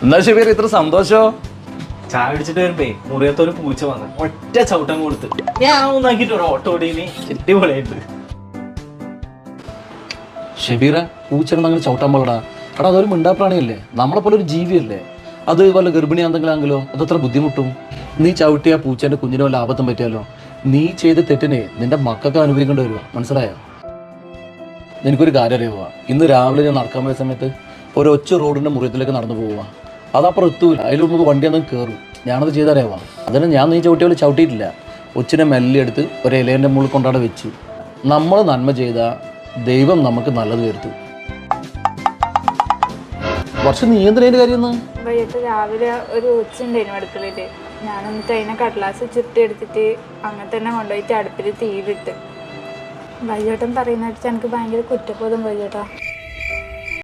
എന്നാ ഷബീർ ഇത്ര സന്തോഷോ? ചായ പിടിച്ചിട്ട് വരുമ്പേ മുറിയത്തൊരു പൂച്ച വന്ന് ഒറ്റ ചവിട്ടം കൊടുത്ത് ഞാൻ ഒന്നാക്കിട്ട് ഓട്ടോ ഓടിയിന് അടിപൊളിയായിട്ട്. ഷബീറ പൂച്ചനെ അങ്ങനെ ചവിട്ടാൻ പാടാ. എടാ അതൊരു മിണ്ടാപ്രാണിയല്ലേ, നമ്മളെ പോലെ ഒരു ജീവിയല്ലേ. അത് വല്ല ഗർഭിണിയാണെങ്കിലോ അതത്ര ബുദ്ധിമുട്ടും. നീ ചവിട്ടിയ പൂച്ചേന്റെ കുഞ്ഞിന് വല്ല ആപത്തും പറ്റിയാലോ? നീ ചെയ്ത തെറ്റിനെ നിന്റെ മക്കൾക്ക് അനുഭവിക്കേണ്ടി വരുമോ? മനസ്സിലായോ? എനിക്കൊരു കാര്യം അറിയുക, ഇന്ന് രാവിലെ ഞാൻ നടക്കാൻ പോയ സമയത്ത് ഒരു ഒച്ച റോഡിന്റെ മുറിയത്തിലേക്ക് നടന്നു പോവുക. അതപ്പുറം എത്തൂല, അതിൽ നമുക്ക് വണ്ടി ഒന്നും കയറും. ഞാനത് ചെയ്തറിയാവാ. അതിന് ഞാൻ നീ ചവിട്ടിയ പോലെ ചവിട്ടിയിട്ടില്ല. ഒച്ചിനെ മെല്ലെ എടുത്ത് ഒരു ഇലേൻ്റെ മുകളിൽ കൊണ്ടാടെ വെച്ചു. നമ്മൾ നന്മ ചെയ്താൽ ദൈവം നമുക്ക് നല്ലത് വരുത്തും. വർഷം നീ എന്തിനു കാര്യം? വൈകിട്ട് രാവിലെ ഒരു ഉച്ചുണ്ടായിരുന്നു അടുക്കളയില്. ഞാൻ എന്നിട്ട് അതിനെ കടലാസ് ചുരുട്ടി എടുത്തിട്ട് അങ്ങനെ തന്നെ കൊണ്ടുപോയിട്ട് അടുപ്പിൽ തീയിലിട്ട്. വൈകിട്ടും പറയുന്ന എനിക്ക് ഭയങ്കര കുറ്റബോധം വൈകിട്ടാ.